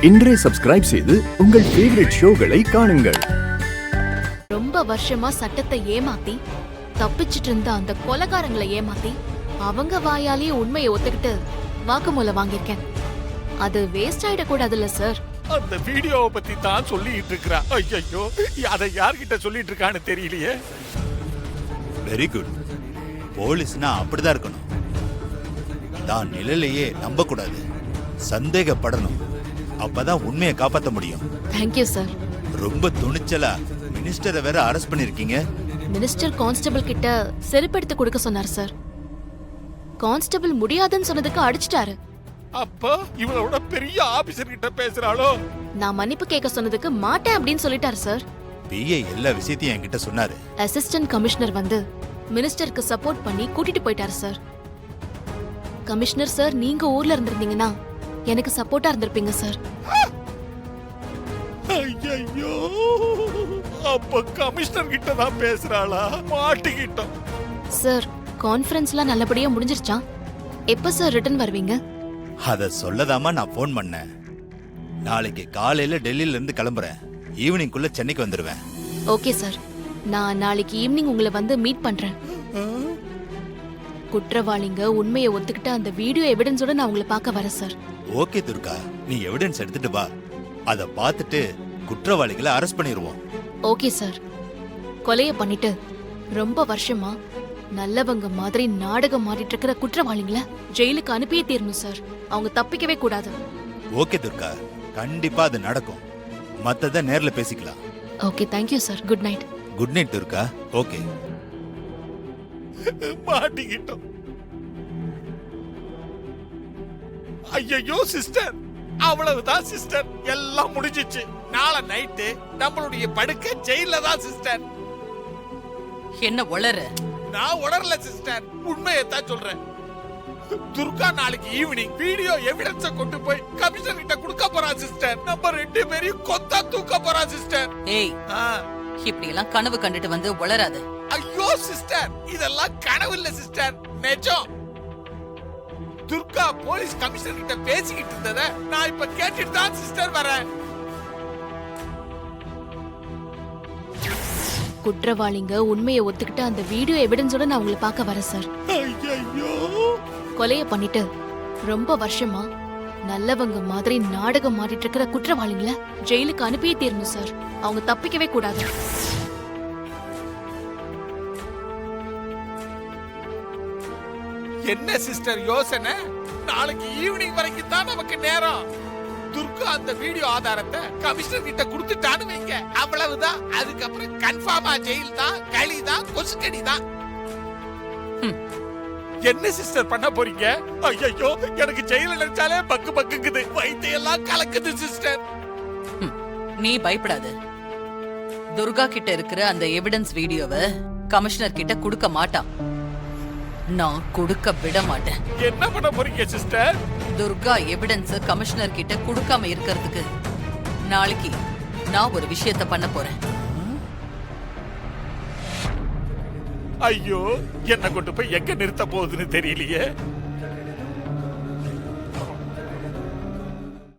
இன்றே சப்ஸ்கிரைப் செய்து உங்கள் ஃபேவரட் ஷோகளை காணுங்கள். ரொம்ப வருஷமா சட்டத்தை ஏமாத்தி தப்பிச்சிட்டு இருந்த அந்த கொலைகாரங்களை ஏமாத்தி அவங்க வாயாலேயே உண்மையை ஒத்துக்கிட்டு வாக்குமூலம் வாங்கியிருக்கேன். அது வேஸ்ட் ஆயிடக்கூடாதுல்ல சார். அந்த வீடியோவை பத்தி தான் சொல்லிட்டு இருக்கா. ஐயோ, அதை யார்கிட்ட சொல்லிட்டு இருக்கான்னு தெரியலையே. Very good. போலீஸ்னா அப்படிதான் இருக்கணும். தான் நிலையிலேயே நம்ப கூடாது, சந்தேகப்படணும். அப்பதான் உண்மையை காப்பாற்ற முடியும். Thank you sir. ரொம்ப துணிச்சலா மினிஸ்டரை வேற அரெஸ்ட் பண்ணிருக்கீங்க. மினிஸ்டர் கான்ஸ்டபிள் கிட்ட செருப்படுத்து கொடுக்க சொன்னார் சார். கான்ஸ்டபிள் முடியாதுன்னு சொன்னதுக்கு அடிச்சிட்டாரு. அப்ப இவளோட பெரிய ஆபீசர் கிட்ட பேசுறாளோ? நான் மன்னிப்பு கேட்க சொன்னதுக்கு மாட்டேன் அப்படின்னு சொல்லிட்டாரு சார். பிஏ எல்லா விஷயத்தையும் என்கிட்ட சொன்னாரு. அசிஸ்டன்ட் கமிஷனர் வந்து மினிஸ்டருக்கு சப்போர்ட் பண்ணி கூட்டிட்டு போயிட்டாரு சார். கமிஷனர் சார், நீங்க ஊர்ல இருந்திருந்தீங்கன்னா எனக்கு சப்போர்ட்டா இருந்திருப்பீங்க சார். ஐயோ, அப்ப கமிஷனர் கிட்ட தான் பேசுறாளா? மாட்டிக்கிட்டோம் சார். கான்ஃபரன்ஸ்லாம் நல்லபடியா முடிஞ்சிருச்சா? எப்ப சார் ரிட்டர்ன் வருவீங்க? அத சொல்லதாமா நான் போன் பண்ணேன். நாளைக்கு காலையில டெல்லியில இருந்து கிளம்புறேன். ஈவினிங்குள்ள சென்னைக்கு வந்துருவேன். Okay sir. நான் நாளைக்கு ஈவினிங் உங்களை வந்து மீட் பண்றேன். குற்றவாளிங்க உண்மையை ஒத்துக்கிட்ட அந்த வீடியோ எவிடன்ஸோட நான் உங்களை பார்க்க வரேன் சார். ஓகே துர்கா, நீ எவிடன்ஸ் எடுத்துட்டு வா. அத பார்த்துட்டு குற்றவாளிகளை அரெஸ்ட் பண்ணிடுவோம். Okay sir. கொலைய பண்ணிட்டு ரொம்ப வருஷமா நல்லவங்க மாதிரி நாடகம் மாறிட்டு இருக்கிற குற்றவாளிங்களை ஜெயிலுக்கு அனுப்பியே தீரணும் சார். அவங்க தப்பிக்கவே கூடாது. ஓகே துர்கா, கண்டிப்பா அது நடக்கும். மத்தத நேர்ல பேசிக்கலாம். Okay, thank you sir. Good night. Good night Durga. Okay. மாட்டிக்கிட்டோம். ஐயோ சிஸ்டர், அவ்வளவுதான் சிஸ்டர், எல்லாம் முடிஞ்சிச்சு. நாளை நைட்டு நம்மளுடைய படுக்கை ஜெயில தான் சிஸ்டர். என்ன உளற? நான் உணரல சிஸ்டர், உண்மையை தான் சொல்றேன். துர்கா நாளைக்கு ஈவினிங் வீடியோ எவிடன்ஸ கொண்டு போய் கமிஷனர் கிட்ட கொடுக்க போறா சிஸ்டர். நம்ம ரெண்டு பேரையும் கொத்தா தூக்க போறா சிஸ்டர். ஏய், இப்படி எல்லாம் கனவு கண்டுட்டு வந்து உளறாத. ஐயோ சிஸ்டர், இதெல்லாம் கனவு இல்ல சிஸ்டர், நிஜம். துர்கா போலீஸ் கமிஷனர் கிட்ட பேசிக்கிட்டு இருந்தத நான் இப்ப கேட்டுட்டு தான் சிஸ்டர் வரேன். குற்றவாளிங்க உண்மையை ஒத்துக்கிட்ட அந்த வீடியோ எவிடன்ஸோட நான் உங்களை பார்க்க வரேன் சார். ஐயோ, கொலைய பண்ணிட்டு ரொம்ப வருஷமா நல்லவங்க மாதிரி நாடகம் மாறிட்டு இருக்கிற குற்றவாளிங்களை ஜெயிலுக்கு அனுப்பியே தீரணும் சார். அவங்க தப்பிக்கவே கூடாது. என்ன சிஸ்டர் யோசனை? நாளைக்கு ஈவினிங் வரைக்கும் தான் நமக்கு நேரம். துர்கா அந்த வீடியோ ஆதாரத்தை கமிஷனர் கிட்ட கொடுத்துட்டான்னு வைங்க, அவ்வளவுதான். அதுக்கப்புறம் கன்ஃபார்மா ஜெயில் தான், களி தான், கொசுக்கடி தான். என்ன சிஸ்டர் பண்ண போறீங்க? ஐயோ, எனக்கு ஜெயில நினைச்சாலே பக்கு பக்குங்குது, வயித்தையெல்லாம் கலக்குது சிஸ்டர். நீ பயப்படாத. துர்கா கிட்ட இருக்கிற அந்த எவிடன்ஸ் வீடியோவை கமிஷனர் கிட்ட கொடுக்க மாட்டான். நான் கொடுக்க விட மாட்டேன். என்ன பண்ண போறீங்க சிஸ்டர்? துர்கா எவிடன்ஸ் கமிஷனர் கிட்ட கொடுக்காம இருக்கிறதுக்கு நாளைக்கு நான் ஒரு விஷயத்த பண்ண போறேன். ஐயோ, என்ன கொண்டு போய் எங்க நிறுத்த போகுதுன்னு தெரியலையே.